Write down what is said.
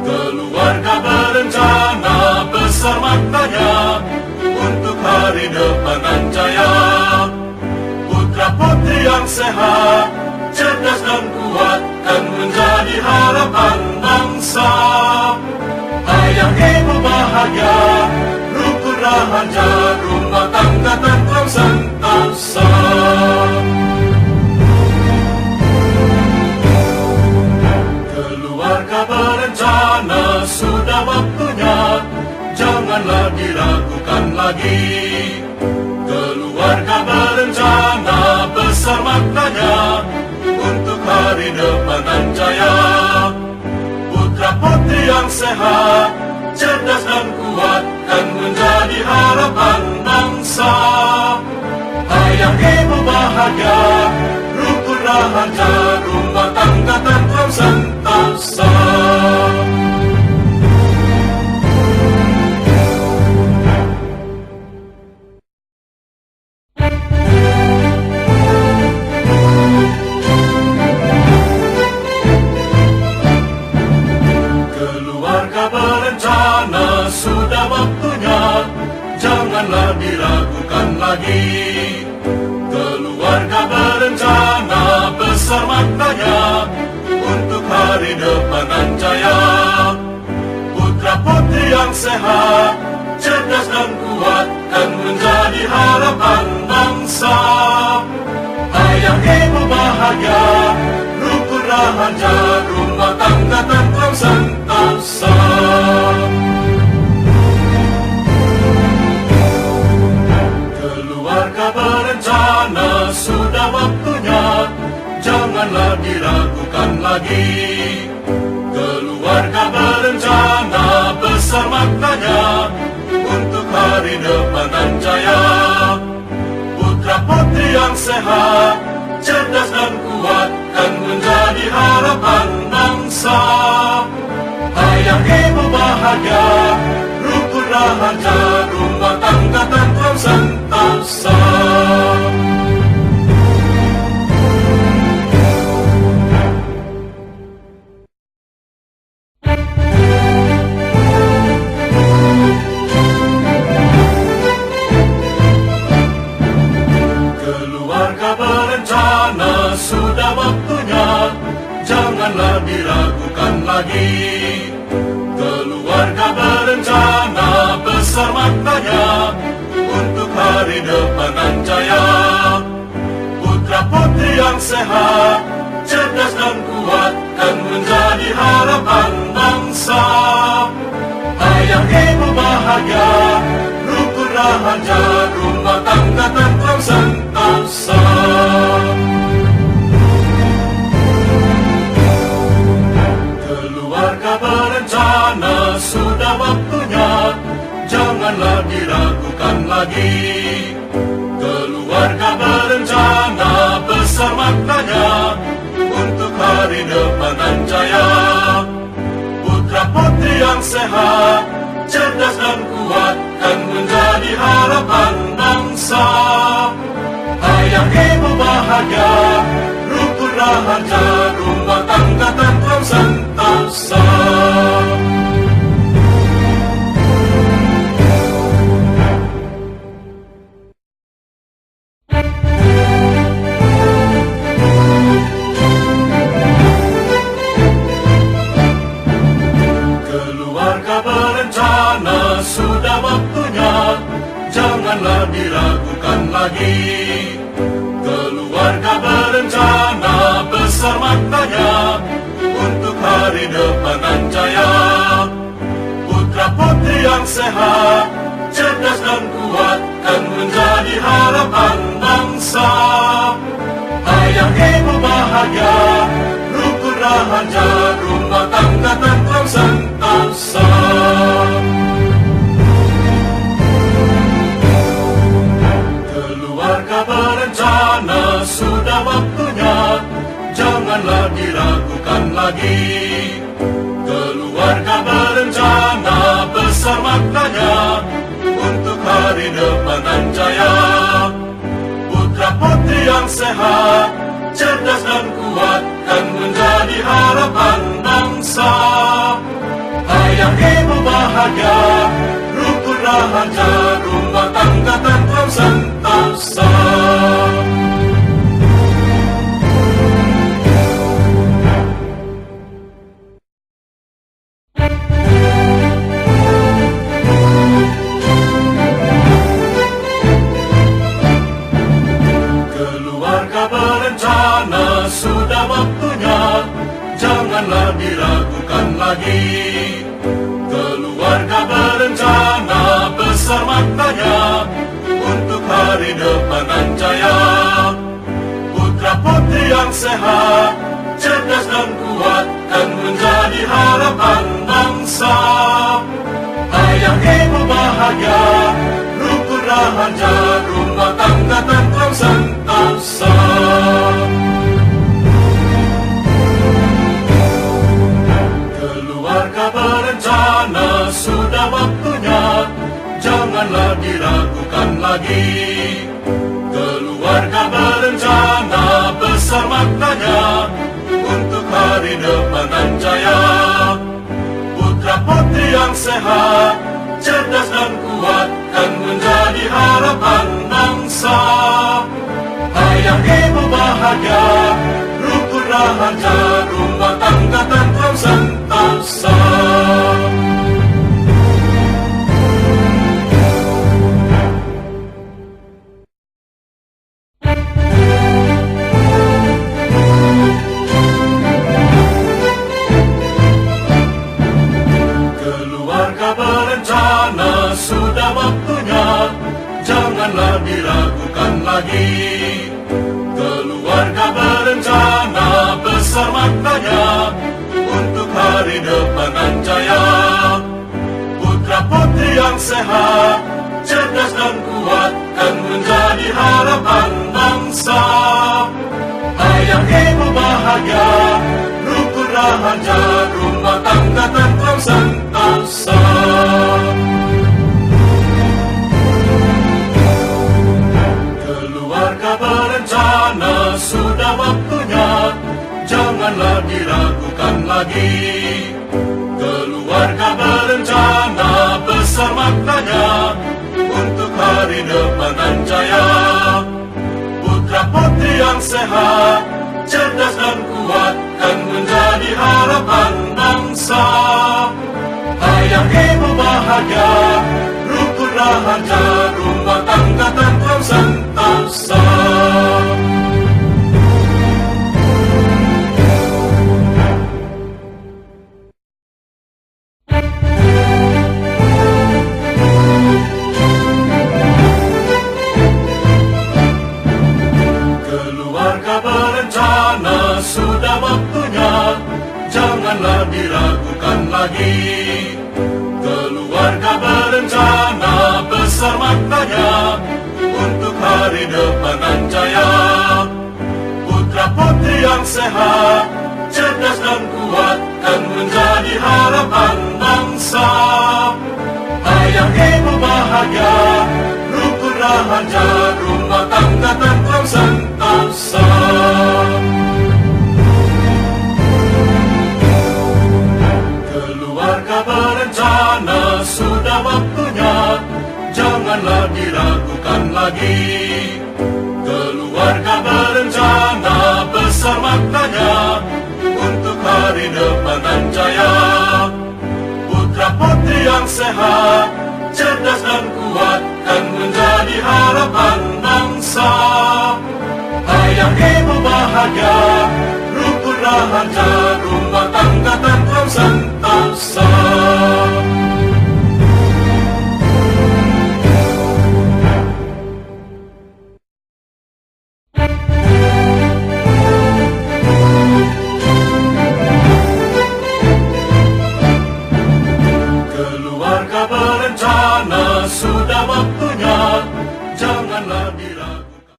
Keluarga berencana besar maknanya untuk hari depan nan jaya. Putra-putri yang sehat, cerdas dan kuat kan menjadi harapan bangsa. Ayah ibu bahagia, rukun rahaja, rumah tangga tentram sentosa. Keluarga berencana sudah waktunya, janganlah diragukan lagi. Keluarga berencana besar maknanya untuk hari depan nan jaya. Putra-putri yang sehat, cerdas dan kuat kan menjadi harapan bangsa. Ayah ibu bahagia, rukun rahaja, rumah tangga tentram sentosa. Keluarga berencana sudah waktunya, janganlah diragukan lagi. Keluarga berencana besar maknanya untuk hari depan nan jaya. Putra-putri yang sehat, cerdas dan kuat kan menjadi harapan bangsa. Ayah ibu bahagia, rukun rahaja, rumah tangga tentram sentosa. Keluarga berencana sudah waktunya, janganlah diragukan lagi. Keluarga berencana besar maknanya untuk hari depan nan jaya. Putra-putri yang sehat, cerdas dan kuat kan menjadi harapan bangsa. Ayah ibu bahagia, rukun rahaja, rumah tangga tentram sentosa. Keluarga berencana sudah waktunya, janganlah diragukan lagi. Keluarga berencana besar maknanya untuk hari depan nan jaya. Putra-putri yang sehat, cerdas dan kuat kan menjadi harapan bangsa. Ayah ibu bahagia, rukun rahaja, rumah tangga tentram sentosa. Keluarga berencana sudah waktunya, janganlah diragukan lagi. Keluarga berencana besar maknanya untuk hari depan nan jaya. Putra-putri yang sehat, cerdas dan kuat kan menjadi harapan bangsa. Ayah ibu bahagia, rukun rahaja, rumah tangga tentram sentosa. Keluarga berencana sudah waktunya, janganlah diragukan lagi. Keluarga berencana besar maknanya untuk hari depan nan jaya. Putra-putri yang sehat, cerdas dan kuat kan menjadi harapan bangsa. Ayah ibu bahagia, rukun rahaja, rumah tangga tentram sentosa. Keluarga berencana sudah waktunya, janganlah diragukan lagi. Keluarga berencana besar maknanya untuk hari depan nan jaya. Putra-putri yang sehat, cerdas dan kuat kan menjadi harapan bangsa. rahaja, rumah tangga tentram sentosa. Keluarga berencana, sudah waktunya, janganlah diragukan lagi. Keluarga berencana, besar maknanya, untuk hari depan dan jaya. Putra-putri yang sehat, cerdas dan kuat, kan menjadi harapan bangsa. Ayah ibu bahagia, rukun rahaja, rumah tangga tentram sentosa. Keluarga berencana, sudah waktunya, janganlah diragukan lagi. Keluarga berencana, besar maknanya, untuk hari depan dan jaya. Putra-putri yang sehat, cerdas dan kuat, kan menjadi harapan bangsa. Ayah ibu bahagia, rukun rahaja, rumah tangga tentram sentosa. Keluarga berencana, sudah waktunya, janganlah diragukan lagi. Keluarga berencana, besar maknanya, untuk hari depan dan jaya. Putra-putri yang sehat, cerdas dan kuat, kan menjadi harapan bangsa. Ayah ibu bahagia, rukun rahaja, rumah tangga tentram sentosa. Keluarga berencana, sudah waktunya, janganlah diragukan lagi. Keluarga berencana, besar maknanya, untuk hari depan dan jaya. Putra-putri yang sehat, cerdas dan kuat, kan menjadi harapan bangsa. Ayah ibu bahagia, rukun rahaja, rumah tangga tentram sentosa. Keluarga berencana, sudah waktunya, janganlah diragukan lagi. Keluarga berencana, besar maknanya, untuk hari depan dan jaya. Putra-putri yang sehat, cerdas dan kuat, kan menjadi harapan bangsa. Ayah ibu bahagia, rukun rahaja, rumah tangga tentram sentosa. Keluarga berencana, sudah waktunya, janganlah diragukan lagi. Keluarga berencana, besar maknanya, untuk hari depan dan jaya. Putra-putri yang sehat, cerdas dan kuat, kan menjadi harapan bangsa. Ayah ibu bahagia, rukun rahaja, rumah tangga tentram sentosa.